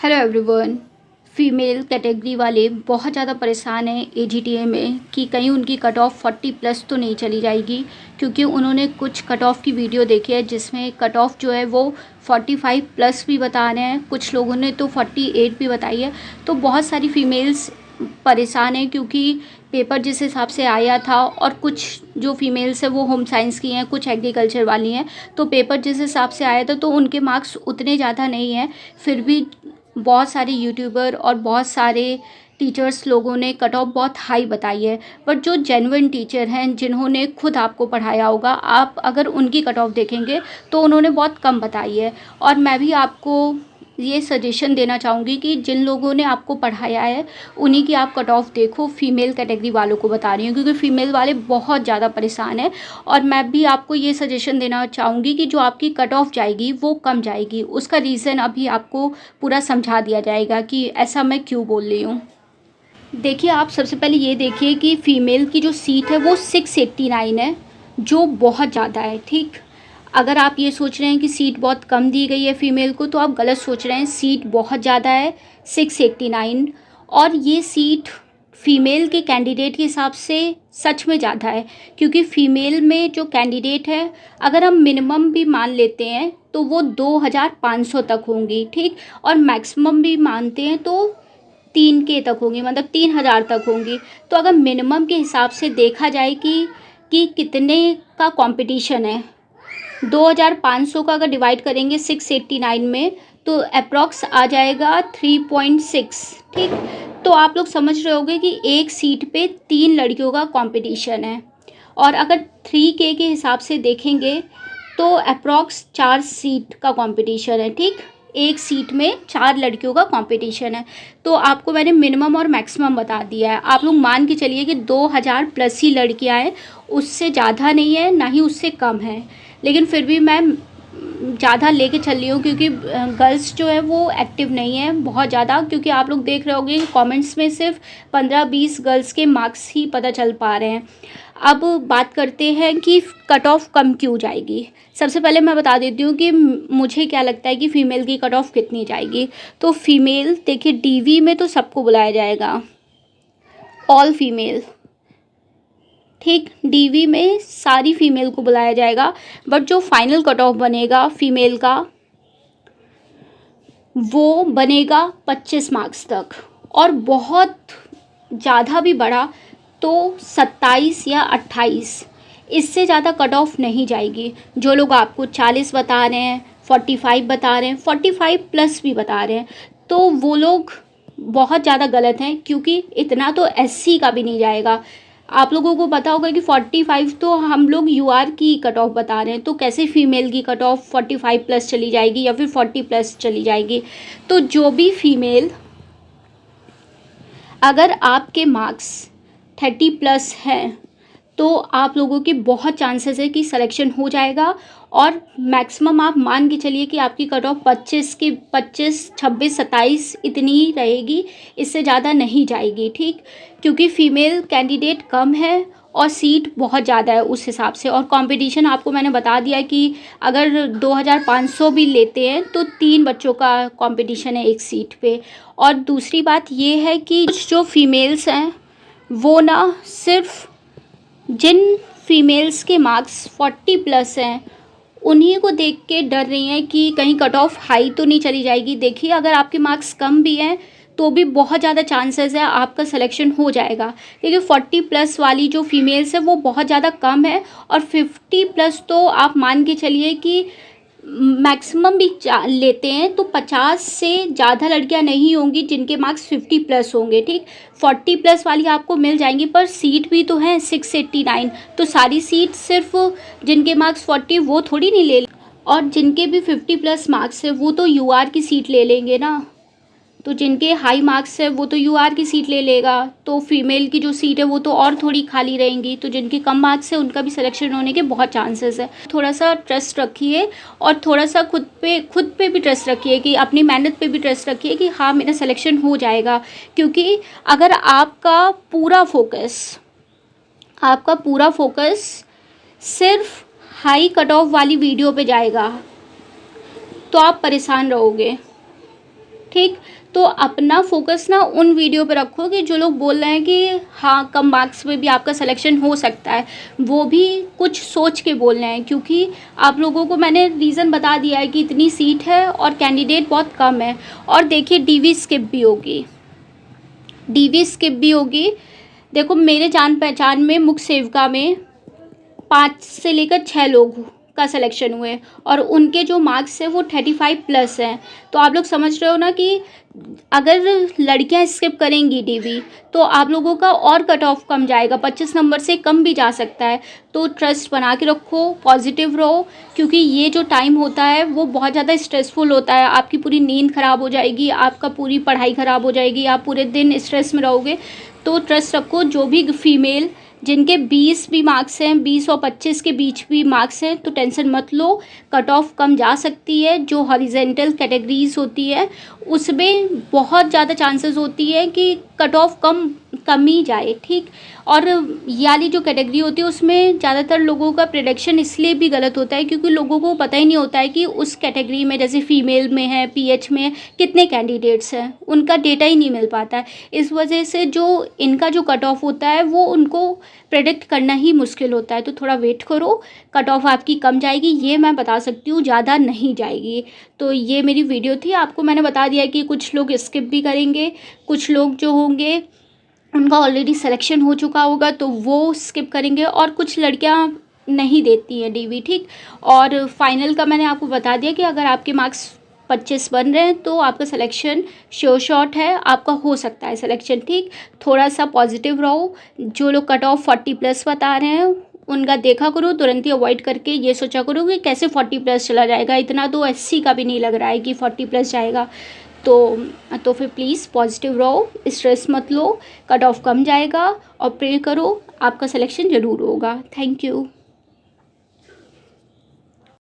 Hello everyone. Female category वाले बहुत ज़्यादा परेशान हैं एजीटीए में कि कहीं उनकी कट ऑफ 40 प्लस तो नहीं चली जाएगी, क्योंकि उन्होंने कुछ कट ऑफ की वीडियो देखी है जिसमें कट ऑफ जो है वो 45 प्लस भी बता रहे हैं, कुछ लोगों ने तो 48 भी बताई है। तो बहुत सारी फ़ीमेल्स परेशान हैं क्योंकि पेपर जिस हिसाब से आया था, और कुछ जो फीमेल्स है वो होम साइंस की हैं, कुछ एग्रीकल्चर वाली हैं, तो पेपर जिस हिसाब से आया था तो उनके मार्क्स उतने ज़्यादा नहीं हैं। फिर भी बहुत सारे यूट्यूबर और बहुत सारे टीचर्स लोगों ने कट ऑफ बहुत हाई बताई है, बट जो जेन्युइन टीचर हैं जिन्होंने खुद आपको पढ़ाया होगा, आप अगर उनकी कट ऑफ देखेंगे तो उन्होंने बहुत कम बताई है। और मैं भी आपको ये सजेशन देना चाहूँगी कि जिन लोगों ने आपको पढ़ाया है उन्हीं की आप कट ऑफ देखो। फीमेल कैटेगरी वालों को बता रही हूँ क्योंकि फ़ीमेल वाले बहुत ज़्यादा परेशान हैं। और मैं भी आपको ये सजेशन देना चाहूँगी कि जो आपकी कट ऑफ जाएगी वो कम जाएगी, उसका रीज़न अभी आपको पूरा समझा दिया जाएगा कि ऐसा मैं क्यों बोल रही हूँ। देखिए, आप सबसे पहले ये देखिए कि फ़ीमेल की जो सीट है वो 689 है, जो बहुत ज़्यादा है। ठीक, अगर आप ये सोच रहे हैं कि सीट बहुत कम दी गई है फ़ीमेल को, तो आप गलत सोच रहे हैं। सीट बहुत ज़्यादा है, 689। और ये सीट फ़ीमेल के कैंडिडेट के हिसाब से सच में ज़्यादा है, क्योंकि फ़ीमेल में जो कैंडिडेट है, अगर हम मिनिमम भी मान लेते हैं तो वो 2500 तक होंगी। ठीक, और मैक्सिमम भी मानते हैं तो 3K तक होंगी, मतलब 3000 तक होंगी। तो अगर मिनिमम के हिसाब से देखा जाए कि कितने का कंपटीशन है, 2500 का अगर डिवाइड करेंगे 689 में तो अप्रॉक्स आ जाएगा 3.6। ठीक, तो आप लोग समझ रहे होंगे कि एक सीट पे 3 लड़कियों का कंपटीशन है। और अगर 3K के हिसाब से देखेंगे तो अप्रॉक्स 4 सीट का कंपटीशन है। ठीक, एक सीट में 4 लड़कियों का कंपटीशन है। तो आपको मैंने मिनिमम और मैक्सिमम बता दिया है। आप लोग मान के चलिए कि 2000 प्लस ही लड़कियां हैं, उससे ज़्यादा नहीं है ना ही उससे कम है। लेकिन फिर भी मैं ज़्यादा लेके चल रही हूँ क्योंकि गर्ल्स जो है वो एक्टिव नहीं है बहुत ज़्यादा, क्योंकि आप लोग देख रहे होंगे कमेंट्स में सिर्फ 15-20 गर्ल्स के मार्क्स ही पता चल पा रहे हैं। अब बात करते हैं कि कट ऑफ कम क्यों जाएगी। सबसे पहले मैं बता देती हूँ कि मुझे क्या लगता है कि फ़ीमेल की कट ऑफ कितनी जाएगी। तो फ़ीमेल देखिए, डीवी में तो सबको बुलाया जाएगा, ऑल फीमेल। ठीक, डीवी में सारी फीमेल को बुलाया जाएगा, बट जो फाइनल कट ऑफ बनेगा फीमेल का वो बनेगा 25 मार्क्स तक, और बहुत ज़्यादा भी बढ़ा तो 27 या 28, इससे ज़्यादा कट ऑफ नहीं जाएगी। जो लोग आपको 40 बता रहे हैं, 45 बता रहे हैं, 45 प्लस भी बता रहे हैं, तो वो लोग बहुत ज़्यादा गलत हैं, क्योंकि इतना तो एससी का भी नहीं जाएगा। आप लोगों को पता होगा कि 45 तो हम लोग यूआर की कट ऑफ बता रहे हैं, तो कैसे फीमेल की कट ऑफ 45 प्लस चली जाएगी या फिर 40 प्लस चली जाएगी। तो जो भी फीमेल, अगर आपके मार्क्स 30 प्लस हैं तो आप लोगों की बहुत चांसेस है कि सिलेक्शन हो जाएगा। और मैक्सिमम आप मान के चलिए कि आपकी कट ऑफ 25 की 25, 26, 27 इतनी ही रहेगी, इससे ज़्यादा नहीं जाएगी। ठीक, क्योंकि फ़ीमेल कैंडिडेट कम है और सीट बहुत ज़्यादा है उस हिसाब से। और कंपटीशन आपको मैंने बता दिया कि अगर 2500 भी लेते हैं तो 3 बच्चों का कंपटीशन है एक सीट पे। और दूसरी बात ये है कि कुछ जो फीमेल्स हैं वो ना, सिर्फ जिन फीमेल्स के मार्क्स 40 प्लस हैं उन्हीं को देख के डर रही हैं कि कहीं कट ऑफ हाई तो नहीं चली जाएगी। देखिए, अगर आपके मार्क्स कम भी हैं तो भी बहुत ज़्यादा चांसेस है आपका सिलेक्शन हो जाएगा, क्योंकि 40 प्लस वाली जो फीमेल्स है वो बहुत ज़्यादा कम है। और 50 प्लस तो आप मान के चलिए कि मैक्सिमम भी लेते हैं तो 50 से ज़्यादा लड़कियां नहीं होंगी जिनके मार्क्स 50 प्लस होंगे। ठीक, 40 प्लस वाली आपको मिल जाएंगी, पर सीट भी तो है 689, तो सारी सीट सिर्फ जिनके मार्क्स 40 वो थोड़ी नहीं ले, और जिनके भी 50 प्लस मार्क्स है वो तो यूआर की सीट ले लेंगे ना। तो जिनके हाई मार्क्स है वो तो यूआर की सीट ले लेगा, तो फीमेल की जो सीट है वो तो और थोड़ी खाली रहेंगी। तो जिनके कम मार्क्स है उनका भी सिलेक्शन होने के बहुत चांसेस है। थोड़ा सा ट्रस्ट रखिए, और थोड़ा सा खुद पे भी ट्रस्ट रखिए, कि अपनी मेहनत पे भी ट्रस्ट रखिए कि हाँ मेरा सिलेक्शन हो जाएगा। क्योंकि अगर आपका पूरा फोकस सिर्फ हाई कट ऑफ वाली वीडियो पे जाएगा तो आप परेशान रहोगे। ठीक। तो अपना फोकस ना उन वीडियो पे रखो कि जो लोग बोल रहे हैं कि हाँ कम मार्क्स में भी आपका सिलेक्शन हो सकता है, वो भी कुछ सोच के बोल रहे हैं, क्योंकि आप लोगों को मैंने रीज़न बता दिया है कि इतनी सीट है और कैंडिडेट बहुत कम है। और देखिए डीवी स्किप भी होगी, डीवी स्किप भी होगी। देखो मेरे जान पहचान में मुख्य सेविका में 5 से लेकर 6 लोग का सिलेक्शन हुए और उनके जो मार्क्स है वो 35+ हैं। तो आप लोग समझ रहे हो ना कि अगर लड़कियां स्किप करेंगी डीवी तो आप लोगों का और कट ऑफ कम जाएगा, 25 नंबर से कम भी जा सकता है। तो ट्रस्ट बना के रखो, पॉजिटिव रहो, क्योंकि ये जो टाइम होता है वो बहुत ज़्यादा स्ट्रेसफुल होता है। आपकी पूरी नींद ख़राब हो जाएगी, आपका पूरी पढ़ाई ख़राब हो जाएगी, आप पूरे दिन स्ट्रेस में रहोगे। तो ट्रस्ट रखो, जो भी फीमेल जिनके 20 भी मार्क्स हैं, 20 और 25 के बीच भी मार्क्स हैं, तो टेंशन मत लो, कट ऑफ कम जा सकती है। जो हॉरिजेंटल कैटेगरीज होती है उसमें बहुत ज़्यादा चांसेस होती है कि कट ऑफ कम ही जाए, ठीक। और ये वाली जो कैटेगरी होती है उसमें ज़्यादातर लोगों का प्रेडिक्शन इसलिए भी गलत होता है क्योंकि लोगों को पता ही नहीं होता है कि उस कैटेगरी में, जैसे फीमेल में है, पीएच में कितने कैंडिडेट्स हैं, उनका डेटा ही नहीं मिल पाता है। इस वजह से जो इनका जो कट ऑफ होता है वो उनको प्रेडिक्ट करना ही मुश्किल होता है। तो थोड़ा वेट करो, कट ऑफ आपकी कम जाएगी, ये मैं बता सकती हूँ, ज़्यादा नहीं जाएगी। तो ये मेरी वीडियो थी, आपको मैंने बता दिया कि कुछ लोग स्किप भी करेंगे, कुछ लोग जो होंगे उनका ऑलरेडी सिलेक्शन हो चुका होगा तो वो स्किप करेंगे, और कुछ लड़कियां नहीं देती हैं डीवी, ठीक। और फाइनल का मैंने आपको बता दिया कि अगर आपके मार्क्स 25 बन रहे हैं तो आपका सिलेक्शन श्योर शॉट है, आपका हो सकता है सिलेक्शन, ठीक। थोड़ा सा पॉजिटिव रहो। जो लोग कट ऑफ 40+ बता रहे हैं उनका देखा करो, तुरंत ही अवॉइड करके ये सोचा करो कि कैसे 40+ चला जाएगा। इतना तो एससी का भी नहीं लग रहा है कि 40+ जाएगा। तो फिर प्लीज़ पॉजिटिव रहो, स्ट्रेस मत लो, कट ऑफ कम जाएगा, और प्रे करो आपका सिलेक्शन ज़रूर होगा। Thank you.